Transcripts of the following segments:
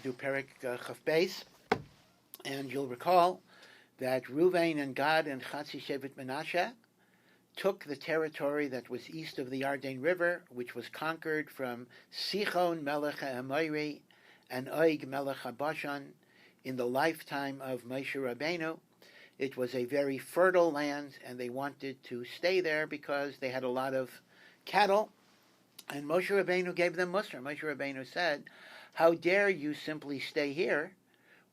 do Perek Chaf Beis, and you'll recall that Reuven and Gad and Chatzi Shevet Menashe took the territory that was east of the Yarden River, which was conquered from Sichon Melech HaAmori and Og Melech HaBashan in the lifetime of Moshe Rabbeinu. It was a very fertile land, and they wanted to stay there because they had a lot of cattle. And Moshe Rabbeinu gave them Musar. Moshe Rabbeinu said, "How dare you simply stay here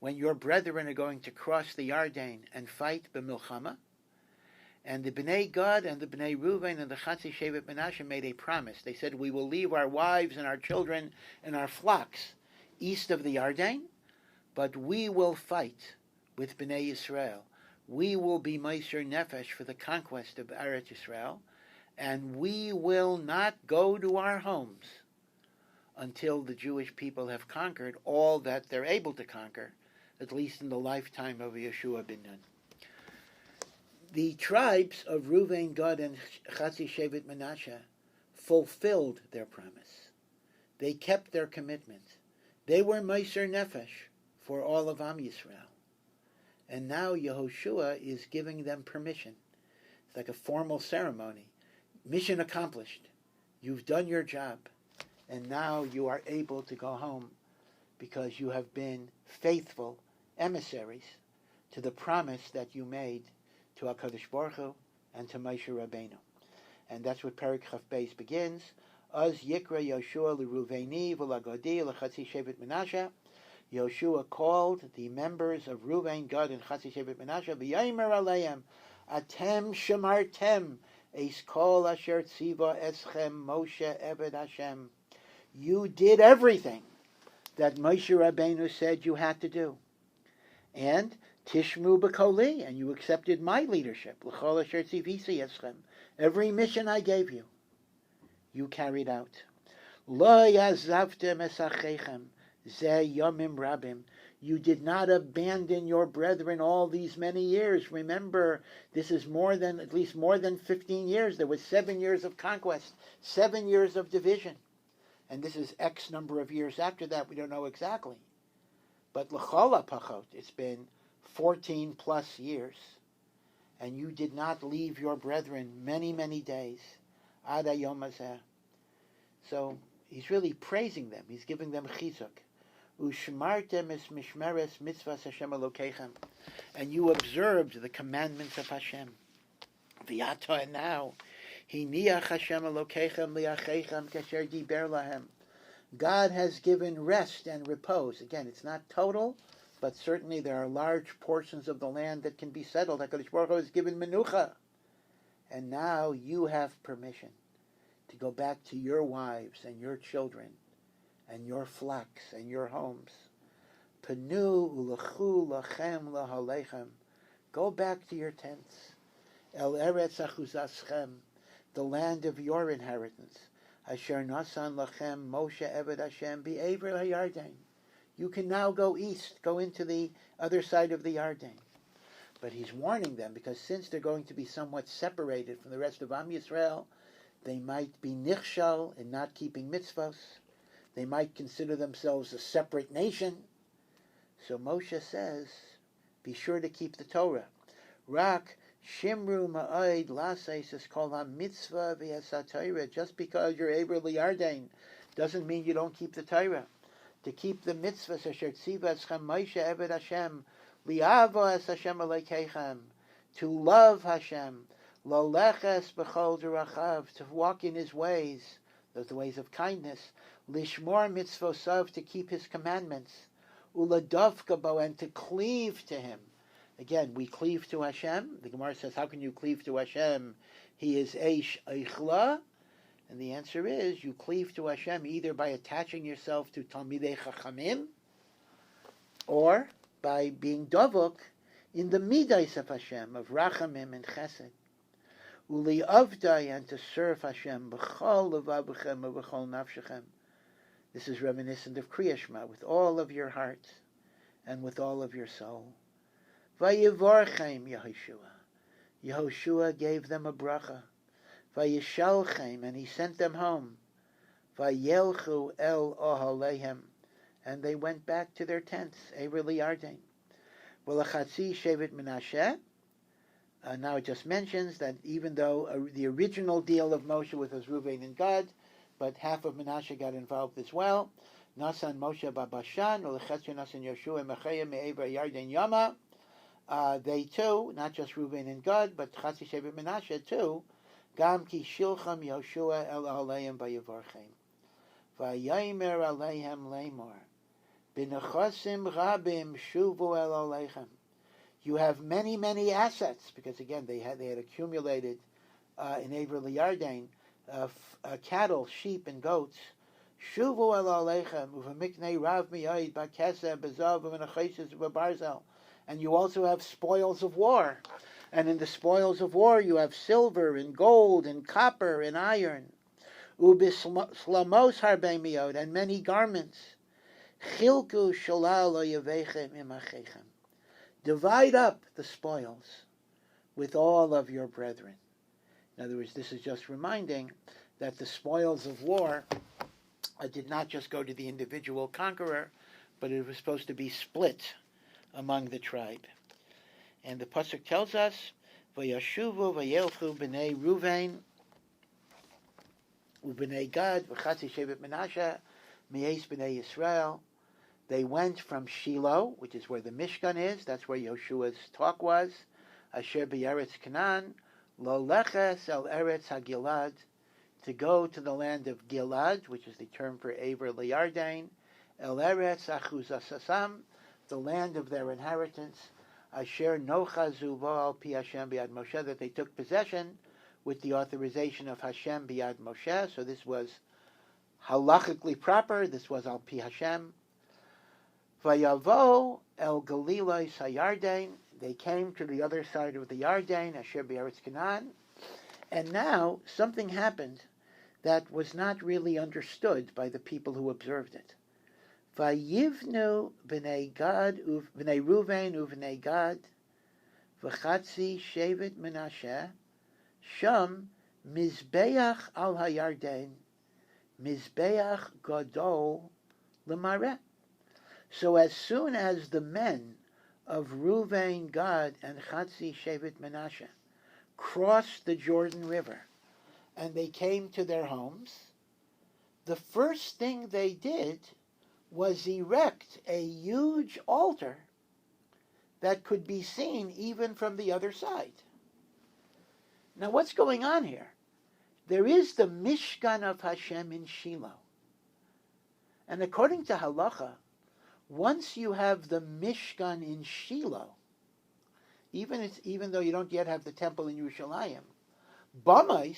when your brethren are going to cross the Yarden and fight b'milchama?" And the Bnei Gad and the Bnei Reuven and the Chatzi Shevet Menashe made a promise. They said, "We will leave our wives and our children and our flocks east of the Yarden, but we will fight with Bnei Yisrael. We will be Meiser Nefesh for the conquest of Eretz Yisrael, and we will not go to our homes until the Jewish people have conquered all that they're able to conquer, at least in the lifetime of Yehoshua ben Nun." The tribes of Reuven, Gad, and Chatzi Shevet Menashe fulfilled their promise. They kept their commitment. They were Meiser Nefesh for all of Am Yisrael. And now Yehoshua is giving them permission. It's like a formal ceremony. Mission accomplished. You've done your job. And now you are able to go home because you have been faithful emissaries to the promise that you made to HaKadosh Baruch Hu and to Moshe Rabbeinu. And that's what Perek Chaf Beis begins. Az Yikra Yehoshua l'Ruveni v'l'Gadi l'Chatzi Shevet Menashe. Yehoshua called the members of Reuven, Gad, and Chatzi Shevet Menashe, v'yamer aleim, atem shemartem, eis kol asher tziva eschem Moshe Eved Hashem. You did everything that Moshe Rabbeinu said you had to do. And tishmu b'koli, and you accepted my leadership, l'chol asher tzivisi eschem. Every mission I gave you, you carried out. Lo yazavtem esachechem, Zeh Yomim Rabim. You did not abandon your brethren all these many years. Remember, this is at least more than 15 years. There was 7 years of conquest, 7 years of division. And this is X number of years after that. We don't know exactly. But l'chol pachot, it's been 14 plus years. And you did not leave your brethren many, many days. Ad hayom hazeh. So he's really praising them. He's giving them chizuk. Ushmartem es mishmeres mitzvahs Hashem Elokeichem, and you observed the commandments of Hashem. V'yata, and now, hiniach Hashem Elokeichem liacheichem kasher diber lahem. God has given rest and repose. Again, it's not total, but certainly there are large portions of the land that can be settled. HaKadosh Baruch Hu has given menucha, and now you have permission to go back to your wives and your children and your flocks and your homes. Penu ulechu lachem lahalechem. Go back to your tents. El eretz achuzaschem, the land of your inheritance. Asher nasan lachem Moshe Eved Hashem be'ever hayarden. You can now go east, go into the other side of the Yarden. But he's warning them, because since they're going to be somewhat separated from the rest of Am Yisrael, they might be nichshal in not keeping mitzvos. They might consider themselves a separate nation. So Moshe says, be sure to keep the Torah. Rak shimru ma'od laseis es kol ha-mitzvah v'yasat. Just because you're able liyarden doesn't mean you don't keep the Torah. To keep the mitzvahs asher tziva eschem Moshe Eved Hashem, li'avo es Hashem Elokeichem, to love Hashem, lo leches b'chol derachav, to walk in His ways, those are the ways of kindness, lishmor mitzvosav, to keep His commandments, uladavka bo, and to cleave to Him. Again, we cleave to Hashem. The Gemara says, how can you cleave to Hashem? He is eish eichla. And the answer is, you cleave to Hashem either by attaching yourself to Talmidei Chachamim, or by being davuk in the midais of Hashem, of Rachamim and Chesed. Uli avdai, and to serve Hashem, b'chol levavchem u'b'chol nafshechem. This is reminiscent of Kriya Shema, with all of your heart and with all of your soul. Vayivarchem Yehoshua. Yehoshua gave them a bracha. Vayishalchem, and he sent them home. Vayelchu el ohalehem, and they went back to their tents, Ever Liardain. V'lachatzi shevet Menashe. Now it just mentions that even though the original deal of Moshe was Reuven and Gad, but half of Menashe got involved as well. Nasan Moshe Babashan, Ulechetzu Nasan Yehoshua Mecheya Me'ever Yarden Yama. They too, not just Reuven and Gad, but Chatzi Shevet Menashe too. Gam ki shilcham Yehoshua el aleim vayivarchem. Vayimer aleihem leimor. B'nechosim rabim shuvu el aleichem. You have many, many assets, because again, they had accumulated in Ever Liardain cattle, sheep, and goats. Shuvu el aleichem uv'miknei rav miyayid b'keseh b'zav v'menachesis v'barzel. And you also have spoils of war. And in the spoils of war, you have silver and gold and copper and iron. Ub'slamos harbe miyod, and many garments. Chilku shalal lo yavechem imachechem. Divide up the spoils with all of your brethren. In other words, this is just reminding that the spoils of war did not just go to the individual conqueror, but it was supposed to be split among the tribe. And the pasuk tells us, "Vayashuvu vayelchu b'nei Ruvain u'b'nei Gad v'chatzi shevet Menashe mi'es b'nei Yisrael." They went from Shiloh, which is where the Mishkan is. That's where Yehoshua's talk was. Asher b'Eretz Canaan, lo leches el Eretz HaGilad, to go to the land of Gilad, which is the term for Ever Liardain, el Eretz Achuzasasam, the land of their inheritance. Asher nochazu bo al pi Hashem biad Moshe, that they took possession with the authorization of Hashem biad Moshe. So this was halachically proper. This was al pi Hashem. Vayavo el Galilai Sayardain. They came to the other side of the Yardain, Asher b'Eretz Canaan. And now something happened that was not really understood by the people who observed it. Vayivnu b'nei Gad, b'nei Ruvain uv'nei Gad, v'chatzi shevet Menashe, sham mizbeach al hayardain, mizbeach gadol l'mareh. So as soon as the men of Ruvain, Gad, and Chatzi shevet Menashe crossed the Jordan River and they came to their homes, the first thing they did was erect a huge altar that could be seen even from the other side. Now what's going on here? There is the Mishkan of Hashem in Shiloh. And according to halacha, once you have the Mishkan in Shiloh, even though you don't yet have the temple in Yerushalayim, bamais,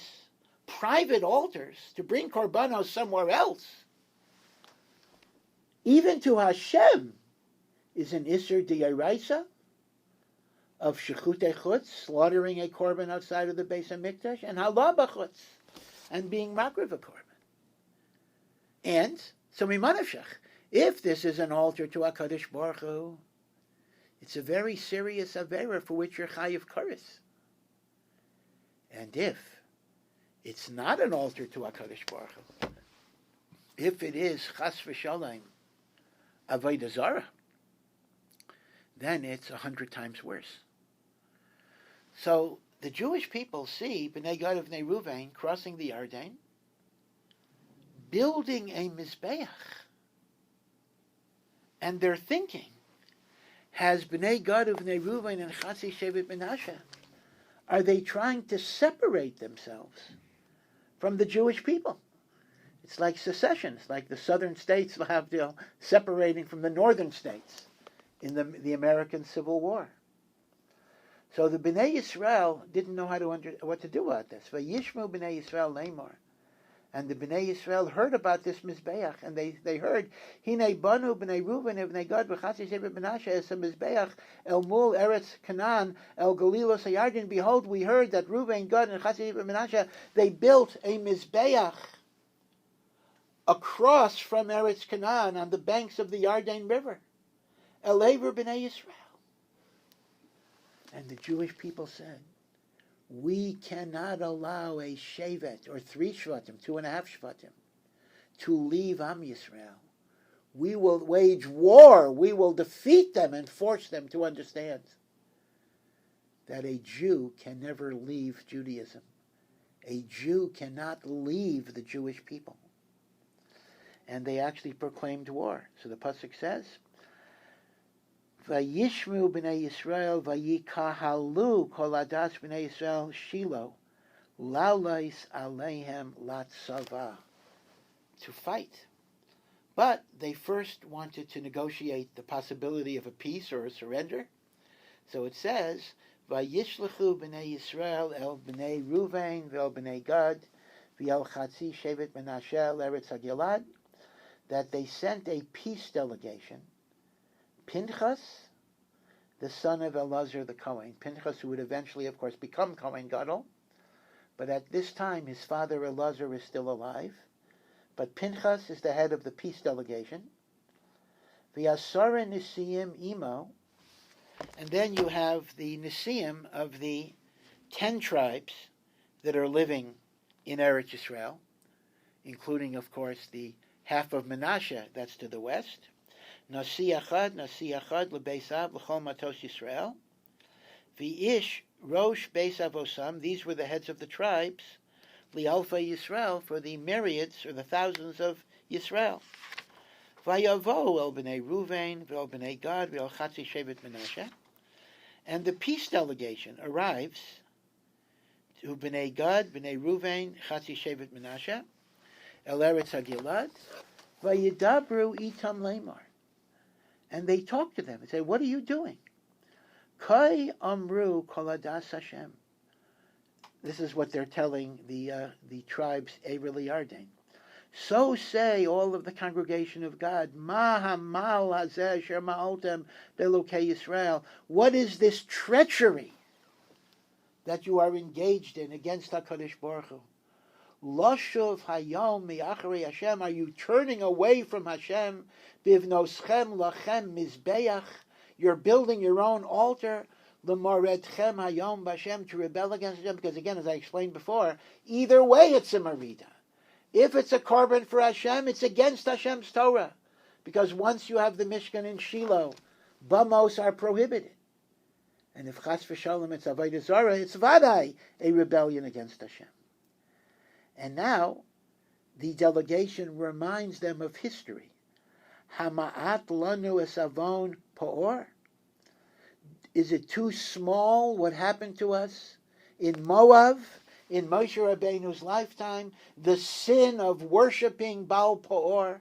private altars, to bring korbanos somewhere else, even to Hashem, is an Isser D'Oraisa of Shechutei Chutz, slaughtering a korban outside of the Beis HaMikdash, and Halah B'Chutz, and being Makriv a korban. And, so Mimanavshach, if this is an altar to HaKadosh Baruch Hu, it's a very serious avera for which you're chayiv kares. And if it's not an altar to HaKadosh Baruch Hu, if it is chas v'shalom avodah zarah, then it's 100 times worse. So the Jewish people see Bnei Gad of Bnei Ruvain crossing the Yarden, building a mizbeach. And they're thinking, has Bnei Gad of Bnei Ruvain and Chatzi shevet Menashe, are they trying to separate themselves from the Jewish people? It's like secession. It's like the southern states have separating from the northern states in the American Civil War. So the Bnei Yisrael didn't know what to do about this. Vayishmu Bnei Yisrael leimor. And the Bnei Yisrael heard about this Mizbeach, and they heard, Hinei banu Bnei Ruven Bnei Gad v'chatzi shevet Menashe es Mizbeach el mul Eretz Canaan el Galilos hayardin. Behold, we heard that Ruven, Gad, and Chatzi shevet Menashe, they built a Mizbeach across from Eretz Canaan on the banks of the Yarden River. El Ever Bnei Yisrael. And the Jewish people said, we cannot allow a shevet, or 3 shvatim, 2.5 shvatim, to leave Am Yisrael We will wage war. We will defeat them and force them to understand that a Jew can never leave Judaism. A Jew cannot leave the Jewish people. And they actually proclaimed war. So the pasuk says, "Vayishmu b'nei Yisrael vayikahalu kol adas b'nei Yisrael Shiloh laulais aleihem latzava," to fight. But they first wanted to negotiate the possibility of a peace or a surrender. So it says, "Vayishlechu b'nei Yisrael el b'nei Ruvain ve'el b'nei Gad ve'el chatzi shevet Menashe l'eretz HaGilad," that they sent a peace delegation. Pinchas, the son of Elazar the Kohen. Pinchas, who would eventually, of course, become Kohen Gadol. But at this time, his father Elazar is still alive. But Pinchas is the head of the peace delegation. V'yasara Nisiim imo. And then you have the Nisiim of the 10 tribes that are living in Eretz Yisrael, including, of course, the half of Menashe, that's to the west. Nasi Achad leBeisav l'chol matos Yisrael. V'ish rosh Beisav osam. These were the heads of the tribes. Li'alfa Yisrael, for the myriads or the thousands of Yisrael. Vayavo el b'nei Ruvain ve'el b'nei Gad ve'el chatzi shevet Menashe. And the peace delegation arrives to b'nei Gad, b'nei Ruvain, chatzi shevet Menashe, el eretz HaGilad, vayidabru itam lemar. And they talk to them and say, "What are you doing?" Kai amru kol adas Hashem. This is what they're telling the tribes Ever Liardain. So say all of the congregation of God, Mahamal hazeh sher ma'oltem belokei Yisrael. What is this treachery that you are engaged in against HaKadosh Baruch Hu? Loshuv hayom mi'acharei Hashem. Are you turning away from Hashem? Bivnoschem lachem mizbeach. You're building your own altar. L'moredchem hayom b'Hashem, to rebel against Hashem. Because again, as I explained before, either way it's a marida. If it's a korban for Hashem, it's against Hashem's Torah. Because once you have the Mishkan in Shiloh, bamos are prohibited. And if chas v'shalom it's avodah zarah, it's vadai, a rebellion against Hashem. And now, the delegation reminds them of history. Hama'at lanu esavon po'or. Is it too small what happened to us in Moab, in Moshe Rabbeinu's lifetime, the sin of worshiping Baal Po'or,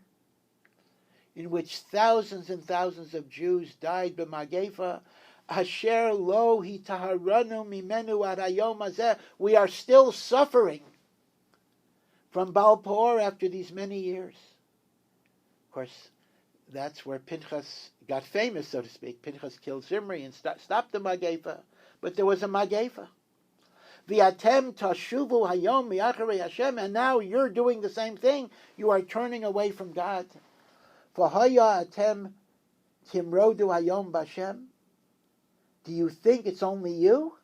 in which thousands and thousands of Jews died b'magefa, asher lo hitaharanu mimenu ad hayom hazeh. We are still suffering from Baal Po'or after these many years. Of course, that's where Pinchas got famous, so to speak. Pinchas killed Zimri and stopped the Magefa. But there was a Magefa. V'atem tashuvu hayom mi'acharei Hashem. And now you're doing the same thing. You are turning away from God. V'haya atem timrodu hayom b'Hashem. Do you think it's only you?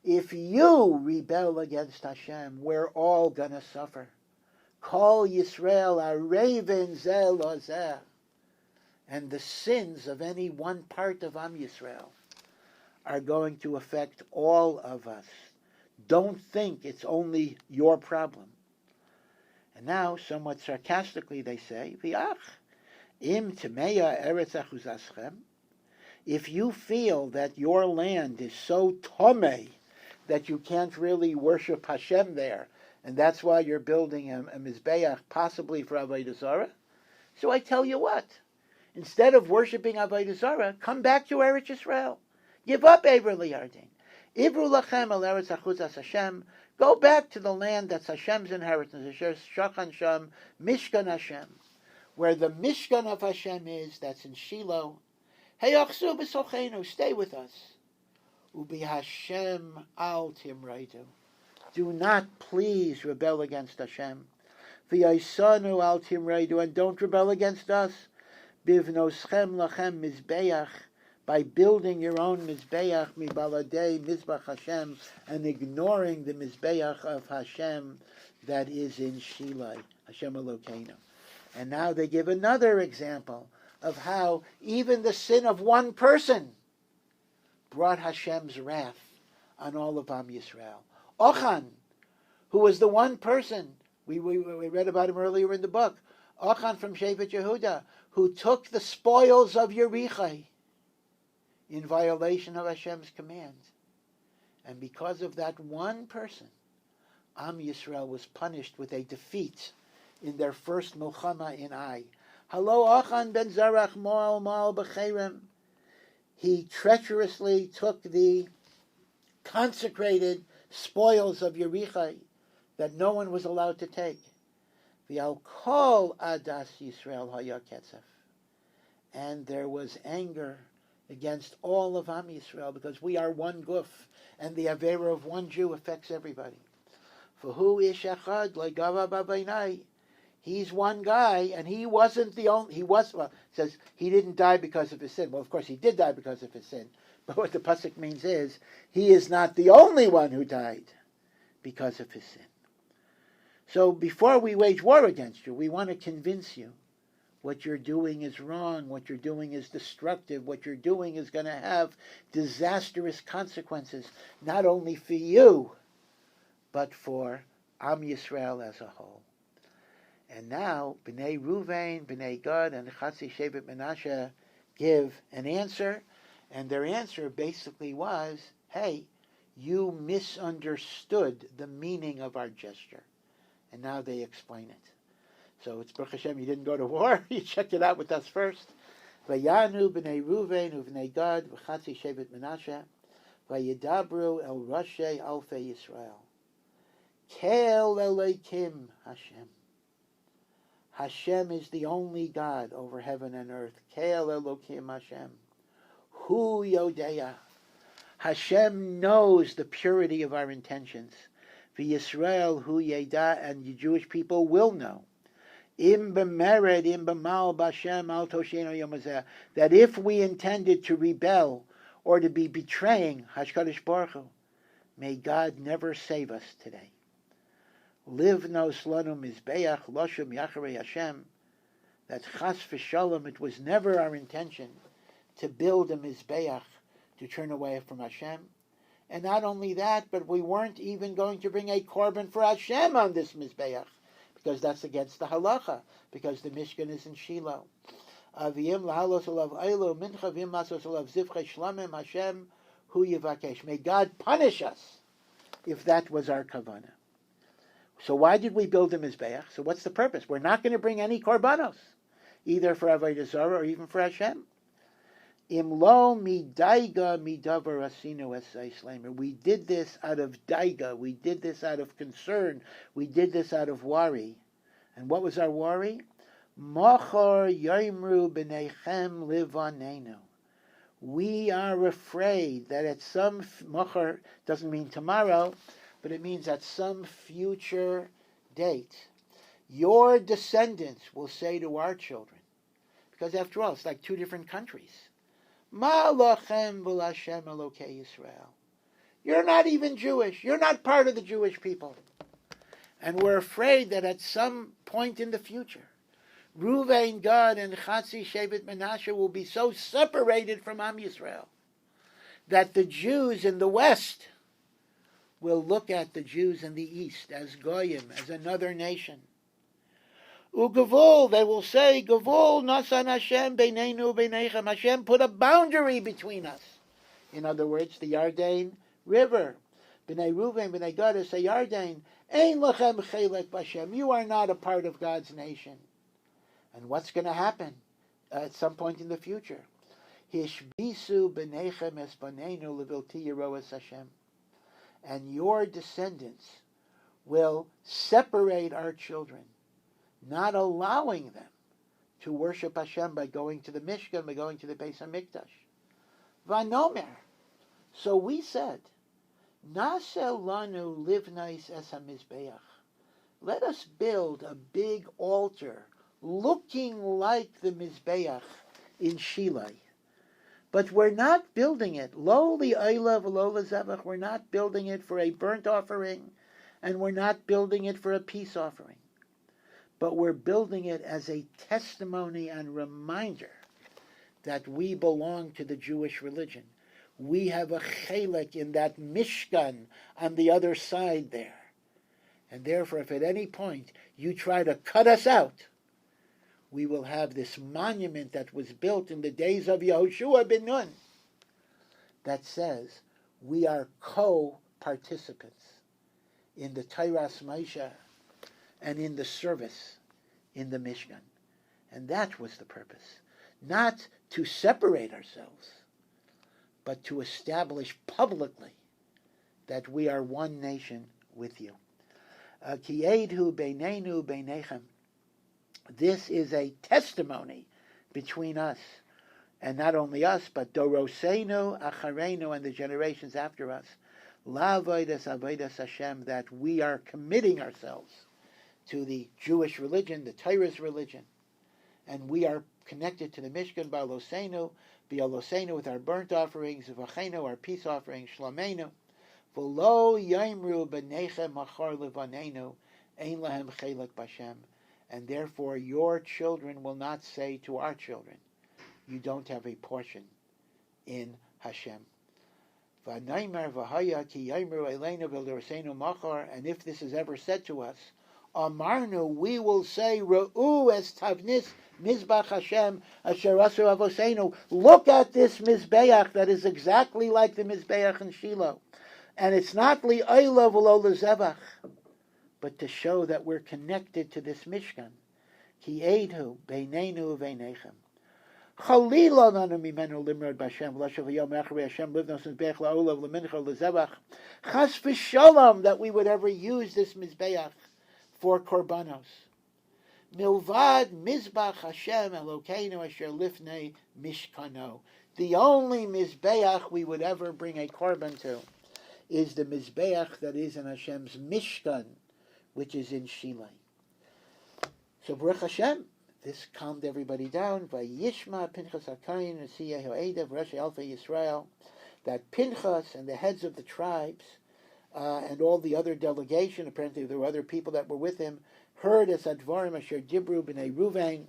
If you rebel against Hashem, we're all going to suffer. Kol Yisrael areven zeh lo zeh. And the sins of any one part of Am Yisrael are going to affect all of us. Don't think it's only your problem. And now, somewhat sarcastically, they say, V'ach, im temeya eretz achuzaschem. If you feel that your land is so tomei that you can't really worship Hashem there, and that's why you're building a mizbeach, possibly for avodah zarah, so I tell you what. Instead of worshiping avodah zarah, come back to Eretz Yisrael. Give up Ever Liardain. Ivru lachem al eretz achuzas Hashem. Go back to the land that's Hashem's inheritance. Asher shachan sham Mishkan Hashem, where the Mishkan of Hashem is. That's in Shiloh. Heyachzu b'sochenu. Stay with us. Ubi Hashem al timreitu. Do not please rebel against Hashem. V'yaisanu al timreitu, and don't rebel against us. Bivnoschem lachem mizbeach, by building your own mizbeach mibaladei mizbach Hashem, and ignoring the mizbeach of Hashem that is in Shiloh, Hashem Elokeinu. And now they give another example of how even the sin of one person brought Hashem's wrath on all of Am Yisrael. Ochan, who was the one person, we read about him earlier in the book, Ochan from Shevet Yehuda, who took the spoils of Yerichai in violation of Hashem's command. And because of that one person, Am Yisrael was punished with a defeat in their first Milchama in Ai. Halo Achan ben Zarach Moal B'Cherem. He treacherously took the consecrated spoils of Yerichai that no one was allowed to take. V'al kol adas Yisrael haya ketzef. And there was anger against all of Am Yisrael because we are one guf, and the avera of one Jew affects everybody. For who ish echad le'gava b'bainai? He's one guy, and he wasn't the only. It says he didn't die because of his sin. Well, of course he did die because of his sin. But what the pasuk means is he is not the only one who died because of his sin. So before we wage war against you, we want to convince you what you're doing is wrong, what you're doing is destructive, what you're doing is going to have disastrous consequences, not only for you, but for Am Yisrael as a whole. And now, Bnei Ruvain, Bnei Gad, and Chatzi Shevet Menashe give an answer, and their answer basically was, hey, you misunderstood the meaning of our gesture. And now they explain it. So it's Baruch Hashem, you didn't go to war, you checked it out with us first. Vayanu Bnei Ruvain, Uvnei Gad, V'chatzi Shevet Menashe, Vayidabru el Rashi Alfei Yisrael. Kel Elokim Hashem. Hashem is the only God over heaven and earth. Kel Elokim Hashem. Hu Yodeya. Hashem knows the purity of our intentions. V'Yisrael Hu Yeda, and the Jewish people will know. Im b'mered, im b'mal b'Hashem al toshenu yom hazeh. That if we intended to rebel or to be betraying Hashkadosh Baruch Hu, may God never save us today. Livnos lanu mizbeach loshum yacharei Hashem. That chas v'shalom, it was never our intention to build a mizbeach to turn away from Hashem. And not only that, but we weren't even going to bring a korban for Hashem on this mizbeach, because that's against the halacha, because the Mishkan is in Shiloh. Aviyim lahalos olav eilu mincha v'im masos olav zivchei shlamim Hashem hu yivakesh. May God punish us if that was our kavanah. So why did we build a mizbeach? So what's the purpose? We're not going to bring any korbanos, either for Avodah Zarah or even for Hashem. Imlo midaiga midavar asinu esayslamer. We did this out of daiga. We did this out of concern. We did this out of worry. And what was our worry? Machar yaimru b'neichem livanenu. We are afraid that at some machar doesn't mean tomorrow, but it means at some future date, your descendants will say to our children, because after all, it's like two different countries. Ma lachem v'lashem Elokei Yisrael. You're not even Jewish. You're not part of the Jewish people. And we're afraid that at some point in the future, Ruvain, Gad, and Chatzi Shevet Menashe will be so separated from Am Yisrael that the Jews in the West will look at the Jews in the East as Goyim, as another nation. Ugavul, they will say, Gavul nasan Hashem beineinu beinechem. Hashem put a boundary between us. In other words, the Yarden River. B'nei Ruvain, b'nei Gad, say Yarden, ein lachem chelek b'Hashem. You are not a part of God's nation. And what's going to happen at some point in the future? Hishbisu b'neichem es baneinu levilti yeroes Hashem. And your descendants will separate our children, not allowing them to worship Hashem by going to the Mishkan, by going to the Beis HaMikdash. Vanomer. So we said, Naseh lanu livnais es hamizbeach. Let us build a big altar looking like the Mizbeach in Shiloh. But we're not building it. Lo li'ayla v'lo l'zevach. We're not building it for a burnt offering, and we're not building it for a peace offering. but we're building it as a testimony and reminder that we belong to the Jewish religion. We have a chelek in that Mishkan on the other side there. And therefore, if at any point you try to cut us out, we will have this monument that was built in the days of Yehoshua ben Nun that says we are co-participants in the Teiras Maisha and in the service in the Mishkan. And that was the purpose. Not to separate ourselves, but to establish publicly that we are one nation with you. Ki yedhu beinenu beinechem. This is a testimony between us, and not only us, but Doroseinu, Acharenu, and the generations after us. La'avodas avodas Hashem, that we are committing ourselves to the Jewish religion, the Torah's religion, and we are connected to the Mishkan, Ba'aloseinu, with our burnt offerings, V'achenu, our peace offerings, Shlamenu, V'lo yaimru b'nechem achar levanenu, ein lahem chelek b'Hashem. And therefore your children will not say to our children, you don't have a portion in Hashem. V'naimar v'haya ki yaimru eleinu v'lorseinu machar. And if this is ever said to us, Amarnu, we will say, Ra'u es tavnis mizbach Hashem asher asu avoseinu. Look at this mizbeach that is exactly like the mizbeach in Shiloh. And it's not li'ayla v'lo lezevach, but to show that we're connected to this Mishkan. Ki edhu beinenu v'einechem. Chalila nanu mimenu limrod b'Hashem v'lashav v'yom echarei Hashem livnos mizbeach la'olav l'mincha l'zevach. Chas v'shalom, that we would ever use this mizbeach for korbanos. Milvad mizbach Hashem Elokeinu asher lifnei mishkano. The only mizbeach we would ever bring a korban to is the mizbeach that is in Hashem's Mishkan, which is in Shiloh. So Baruch Hashem, this calmed everybody down. Vayishma Pinchas HaKohen Nesiya Ho'edav Rosh Alpha Yisrael, that Pinchas and the heads of the tribes and all the other delegation, apparently there were other people that were with him, heard as Advarim Asher Dibru B'nei Ruvain.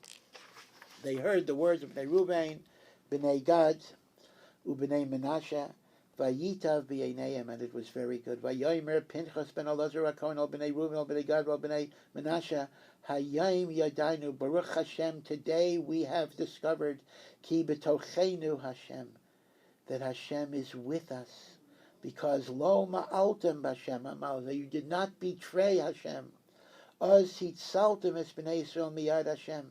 They heard the words of B'nei Ruvain, B'nei Gad, U'B'nei Menashe, Vayitav B'yeineim, and it was very good. Vayomer Pinchas ben Elazar HaKohen al B'nei Ruvain al B'nei Gad al B'nei Menashe, Hayayim Yadainu Baruch Hashem. Today we have discovered Ki B'tochenu Hashem, that Hashem is with us, because Lo Ma'altem B'Hashem Amal, that you did not betray Hashem. Az Hitzaltem Es B'nei Yisrael Miyad Hashem,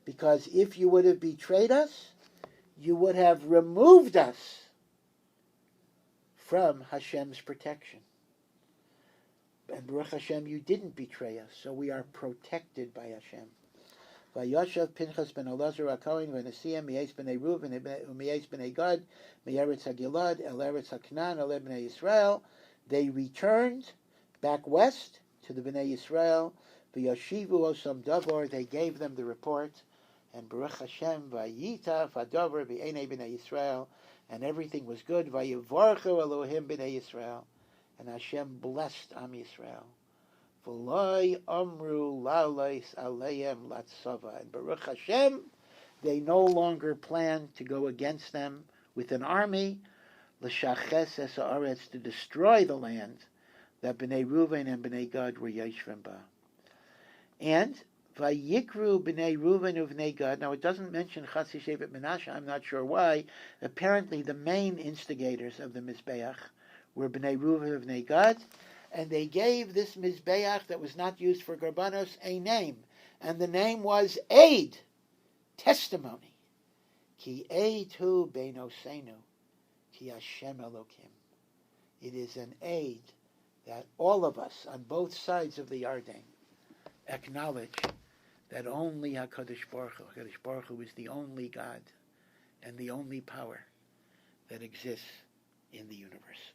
because if you would have betrayed us, you would have removed us from Hashem's protection. And Baruch Hashem, you didn't betray us, so we are protected by Hashem. Vayashav Pinchas ben Elazar HaKohen v'Nesiyah Mi'ez b'nei Ruven Mi'ez b'nei Gad Mi'eretz HaGilad El Eretz HaKnan El b'nei Yisrael. They returned back west to the B'nei Yisrael. V'yashivu osam davar. They gave them the report. And Baruch Hashem vayita fadavar b'einei b'nei Yisrael. And everything was good. Vayivarchu Elohim b'nei Yisrael. And Hashem blessed Am Yisrael. V'loi amru la'oleis aleim latzava. And Baruch Hashem, they no longer planned to go against them with an army, l'shaches es haaretz, to destroy the land that B'nei Ruvain and B'nei Gad were yeshvim ba. And vayikru B'nei Ruvain u'B'nei Gad. Now it doesn't mention Chatzi Shevet Menashe. I'm not sure why. Apparently the main instigators of the Mizbeach were B'nei Ruvain and B'nei Gad, and they gave this Mizbeach that was not used for Garbanos a name, and the name was Aid, testimony. Ki Aid hu beinosenu, ki Hashem Elokim. It is an aid that all of us on both sides of the Yarden acknowledge that only HaKadosh Baruch Hu is the only God and the only power that exists in the universe.